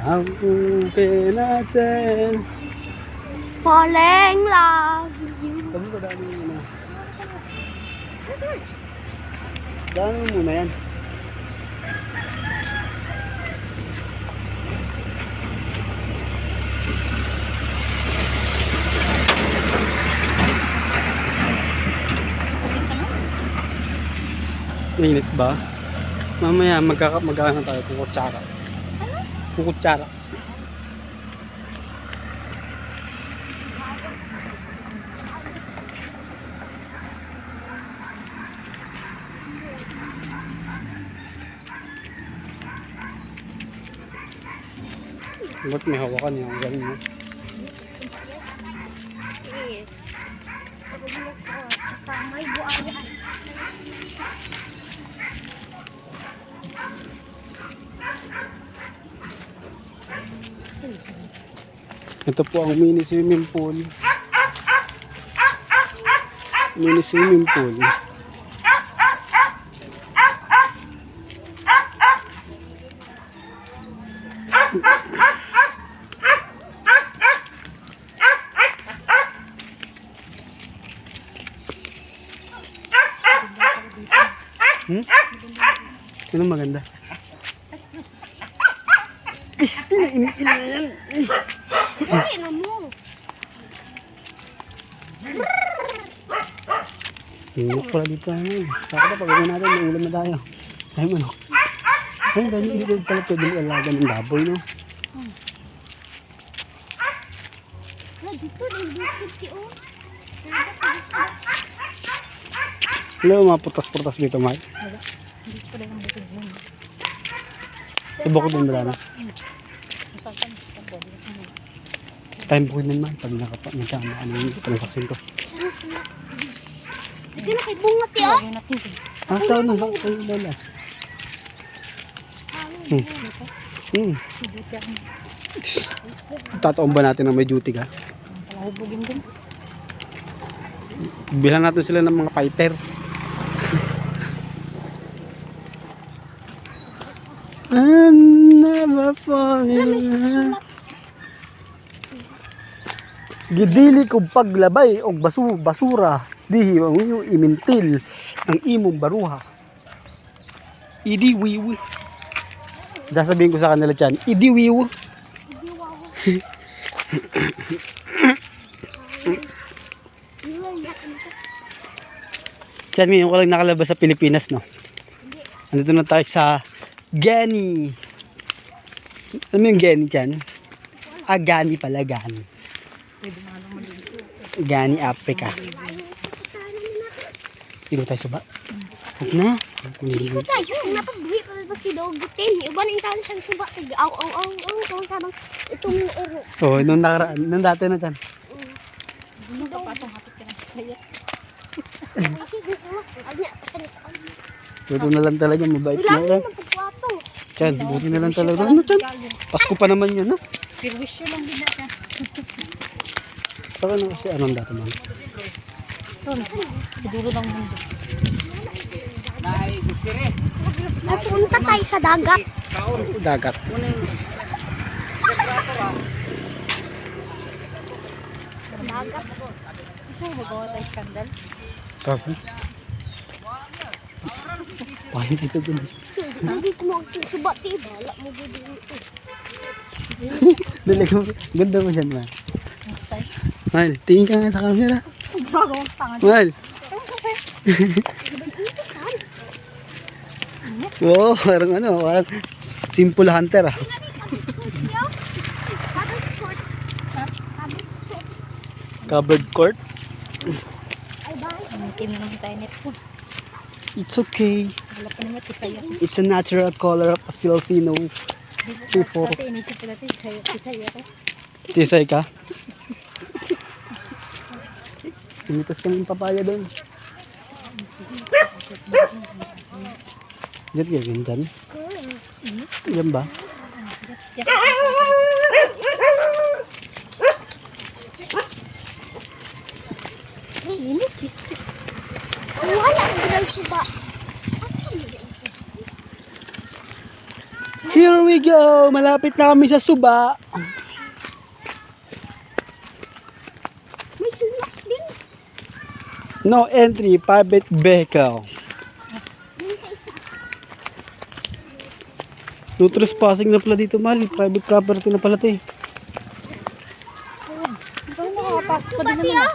Ang okay natin. Falling love you. Sabi ko dami muna. Dami muna yan. Mainit ba? Mamaya magkakaano tayo kung kutsara. Kung kutsara. Ba't may hawakan yung galing mo? Yes. May buaya. Ito po ang mini swimming pool. Mini swimming pool. Ano maganda? Piste na yan. Ay, ano mo? Tingnan pala dito namin. Saka na pagawin natin, may ulam na tayo. Ay manok. Ay, dahil hindi pala pwede alaga ng baboy, no? Dito, dito, oh. Hello, mga putas-putas dito, Mike. Hindi ko rin ang bukod mo. Sa bukod ng balana. Time bukod naman, pag nagkama, ano yung transaksin ko. Hindi na kay bungat yun. Ah, tao na, kayo lola. Tataon ba natin na may duty ka? Hubugin din. Bilang natin sila ng mga fighter. I'm never falling. Gidili kong paglabay o basura, dihi ang inyong imintil ang imong baruha. Idi wiwi. Sasabihin ko sa kanila dyan, idi wiwi. Diyan ngayon ko lang nakalabas sa Pilipinas, no? Andito na tayo sa Gani. Ano yung Gani dyan? Ah, Gani pala, Gani. Gani, Africa. Dito tayo sa ba? Huwag na. Ito tayo. Napagbuhi pa ba si Dogitin? Iba na yung talo siyang suba. Ang tarang itong uro. Oo, nung nakaraan. Nung dati na dyan. Hindi ka patong hapit ka na. Buti na lang talaga. Mabait na lang. Diyan, buti na lang talaga. Ano dyan? Pasko pa naman yun, no? Pirwisyo lang din natin. Saka na kasi anong dati man. Doon, dulo ng mundo. Napunta tayo sa dagat. Dagat. Dagat. Gusto mo magawa tayo skandal? Kapo. Pahin dito dun. Hindi ko magsusuba tiba. Wala mo dito. Dalaga mo. Ganda mo dyan, man. Mahal, tingin ka nga sa camera. Bago ang tangan. Mahal. Oo, parang ano, parang simple hunter, ah. Covered court. Tingin na naman tayo nito. It's okay. Wala pa naman tisaya. It's a natural color of a Filipino. Before. Kasi inisip ko natin tisaya ko. Tisay ka? Tumitas kami yung papaya doon. Diyan kayo, ganyan. Diyan ba? Ini biskuit. Wala ang bilang suba. Here we go! Malapit na kami sa Suba. May sulak din. No entry, private vehicle. No trespassing na pala dito, mahal. Private property na pala ito eh. Bawal nakakapasok pa din naman.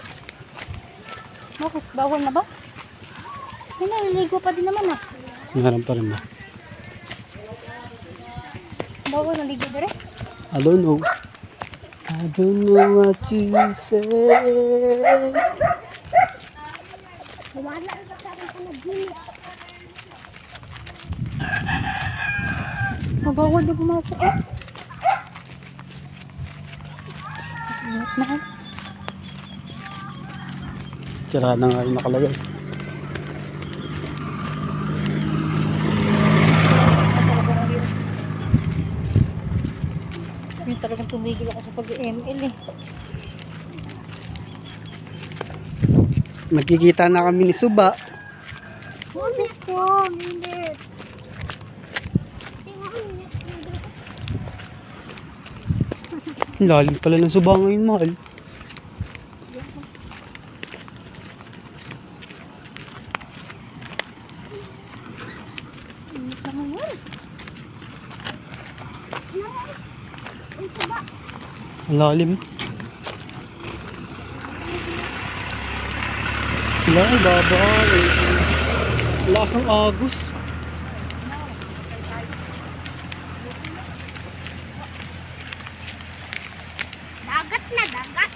Bakit? Bawal na ba? May naliligo pa din naman ah. Naharap pa rin ba? Bawal naligo dire? I don't know. I don't know what to say. Wala na sa akin sa nag-gilip. Mabawal na pumasok eh. Mahal. Tira na nga yung nakalagay. Yung talagang tumigil ako sa pag-ML eh. Magkikita na kami ni Suba. Mami ko, minit. Ang lalim pala ng Suba ngayon, mahal. Ang lalim. Wala, ay baba. Lakas ng agos. Dagat na, dagat.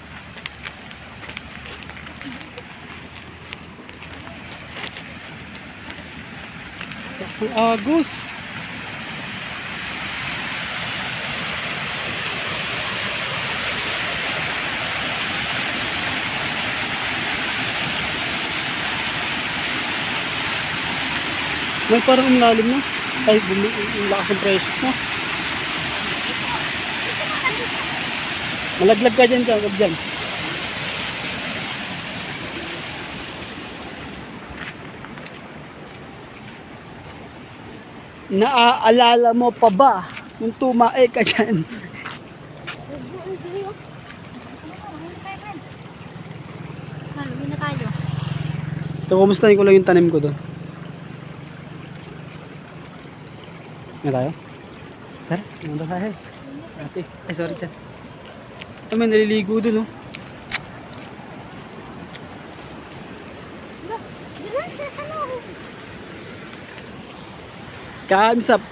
Lakas ng agos. May parang umlalim na. Ay, yung lakas ng precious na. Malaglag ka dyan, huwag dyan. Naaalala mo pa ba nung tumae ka dyan? Hindi na tayo. Ito, kumustahin ko lang yung tanim ko doon. Nga tayo? Tara, nanda tayo. Ate, ay sorry dyan. Ito may naliligo doon, oh. Dilan siya sa loob. Kamsap.